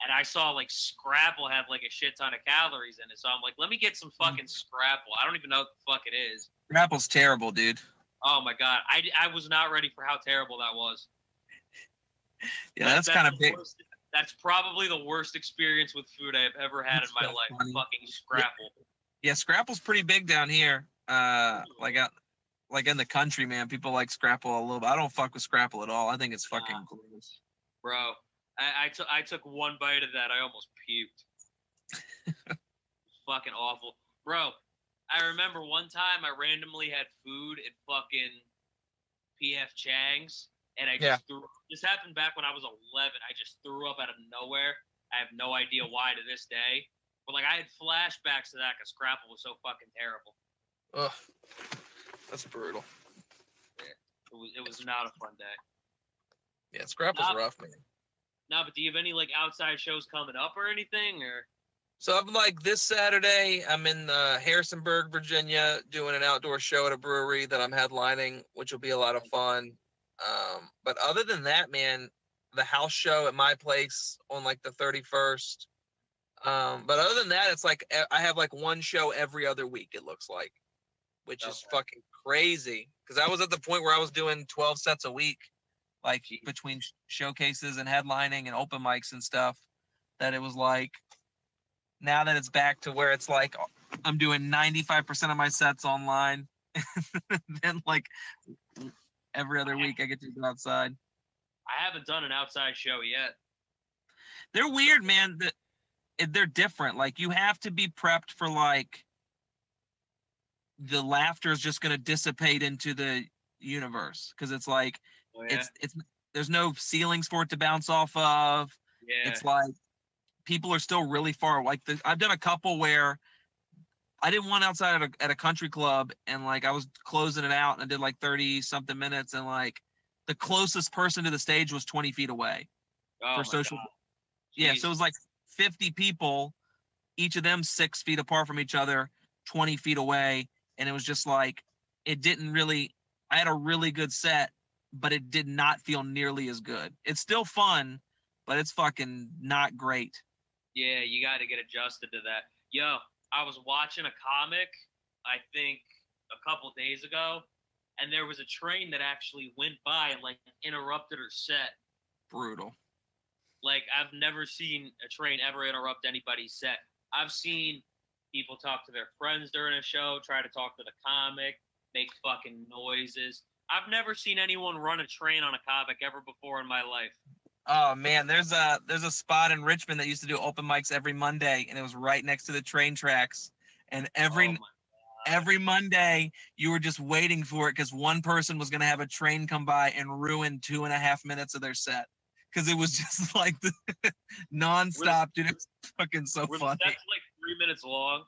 B: and I saw, like, Scrapple had, like, a shit ton of calories in it, so I'm like, let me get some fucking Scrapple. I don't even know what the fuck it is.
C: Scrapple's terrible, dude.
B: Oh, my God. I was not ready for how terrible that was.
C: Yeah, that's kind of big.
B: That's probably the worst experience with food I've ever had in my life.
C: Funny.
B: Fucking Scrapple.
C: Yeah, Scrapple's pretty big down here. Like in the country, man, people like Scrapple a little bit. I don't fuck with Scrapple at all. I think it's fucking gross.
B: Bro, I took one bite of that. I almost puked. Fucking awful. Bro, I remember one time I randomly had food at fucking P.F. Chang's, and I just threw. This happened back when I was 11. I just threw up out of nowhere. I have no idea why to this day. But, like, I had flashbacks to that because Scrapple was so fucking terrible.
C: Ugh. That's brutal.
B: Yeah, it was not a fun day.
C: Yeah, scrap was rough, man.
B: No, but do you have any like outside shows coming up or anything, or?
C: So I'm like this Saturday, I'm in Harrisonburg, Virginia, doing an outdoor show at a brewery that I'm headlining, which will be a lot of fun. But other than that, man, the house show at my place on like the 31st. But other than that, it's like I have like one show every other week, it looks like, which is fucking crazy. Because I was at the point where I was doing 12 sets a week, like between showcases and headlining and open mics and stuff, that it was like, now that it's back to where it's like I'm doing 95% of my sets online, then like every other week I get to go outside.
B: I haven't done an outside show yet.
C: They're weird, man. They're different. Like you have to be prepped for like the laughter is just going to dissipate into the universe because it's like it's there's no ceilings for it to bounce off of. Yeah. It's like people are still really far. Like I've done a couple where I did one outside at a country club and like I was closing it out and I did like 30 something minutes and like the closest person to the stage was 20 feet away for social. Yeah. So it was like 50 people, each of them 6 feet apart from each other, 20 feet away. And it was just like, I had a really good set, but it did not feel nearly as good. It's still fun, but it's fucking not great.
B: Yeah, you got to get adjusted to that. Yo, I was watching a comic, I think a couple days ago, and there was a train that actually went by and like interrupted her set.
C: Brutal.
B: Like I've never seen a train ever interrupt anybody's set. I've seen people talk to their friends during a show, try to talk to the comic, make fucking noises. I've never seen anyone run a train on a comic ever before in my life.
C: Oh man, there's a spot in Richmond that used to do open mics every Monday, and it was right next to the train tracks. And every Monday, you were just waiting for it because one person was gonna have a train come by and ruin 2.5 minutes of their set because it was just like nonstop, dude. It was fucking so funny.
B: That's like 3 minutes long.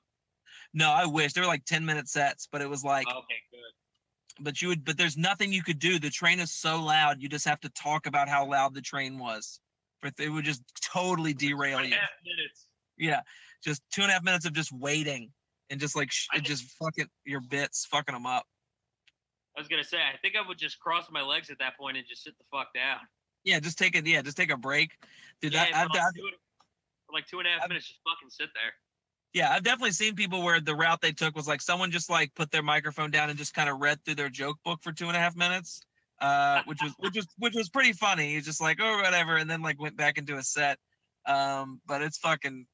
C: No, I wish they were like 10-minute sets, but it was like
B: okay, good.
C: But there's nothing you could do. The train is so loud. You just have to talk about how loud the train was. It would just totally derail you.
B: 2.5 minutes.
C: Yeah. Just 2.5 minutes of just waiting and just like, just fucking your bits, fucking them up.
B: I was going to say, I think I would just cross my legs at that point and just sit the fuck down.
C: Yeah. Just take a break. Dude,
B: yeah, for like 2.5 minutes, just fucking sit there.
C: Yeah, I've definitely seen people where the route they took was like someone just like put their microphone down and just kind of read through their joke book for 2.5 minutes, which was pretty funny. He's just like, oh, whatever, and then like went back into a set. But it's fucking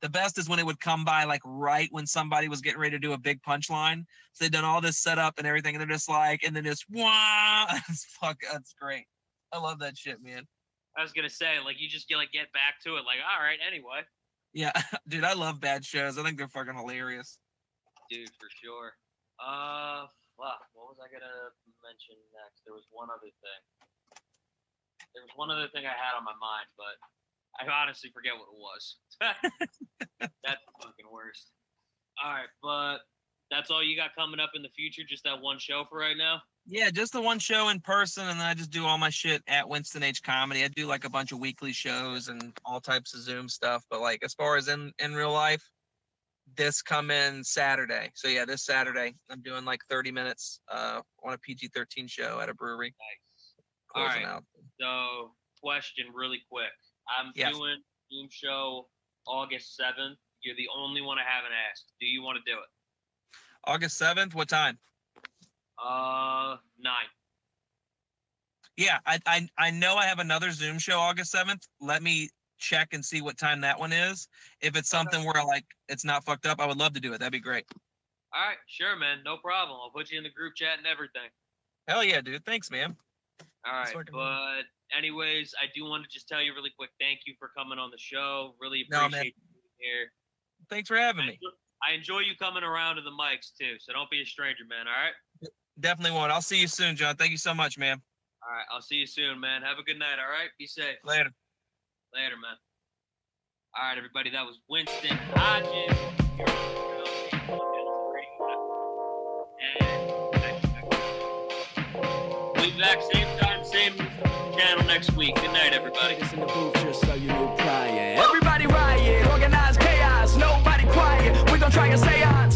C: the best is when it would come by like right when somebody was getting ready to do a big punchline. So they'd done all this setup and everything, and they're just like, and then just wah, that's great. I love that shit, man.
B: I was gonna say, like, you just get back to it, like, all right, anyway.
C: Yeah, dude, I love bad shows. I think they're fucking hilarious.
B: Dude, for sure. Fuck, what was I gonna mention next? There was one other thing. I had on my mind, but I honestly forget what it was. That's the fucking worst. All right, but that's all you got coming up in the future? Just that one show for right now?
C: Yeah, just the one show in person, and then I just do all my shit at Winston H Comedy. I do like a bunch of weekly shows and all types of Zoom stuff. But like as far as in real life, this coming Saturday. So yeah, this Saturday I'm doing like 30 minutes on a PG-13 show at a brewery.
B: Nice.
C: Closing
B: all right.
C: out.
B: So question really quick. I'm doing Zoom show August 7th. You're the only one I haven't asked. Do you want to do it?
C: August 7th? What time?
B: 9.
C: Yeah, I know I have another Zoom show August 7th. Let me check and see what time that one is. If it's something where like it's not fucked up, I would love to do it. That'd be great.
B: All right, sure, man. No problem. I'll put you in the group chat and everything.
C: Hell yeah, dude. Thanks, man.
B: All right, but anyways, I do want to just tell you really quick, thank you for coming on the show. Really appreciate you being here.
C: Thanks for having me.
B: I enjoy you coming around to the mics too, so don't be a stranger, man, all right?
C: Definitely won't. I'll see you soon, John. Thank you so much, man.
B: All right, I'll see you soon, man. Have a good night, all right? Be safe.
C: Later.
B: Later, man. All right, everybody, that was Winston Hodges. And I back same time, same channel next week. Good night, everybody.
D: In the booth just so you knew prior. Everybody riot, organized chaos, nobody quiet. We gon' try a seance.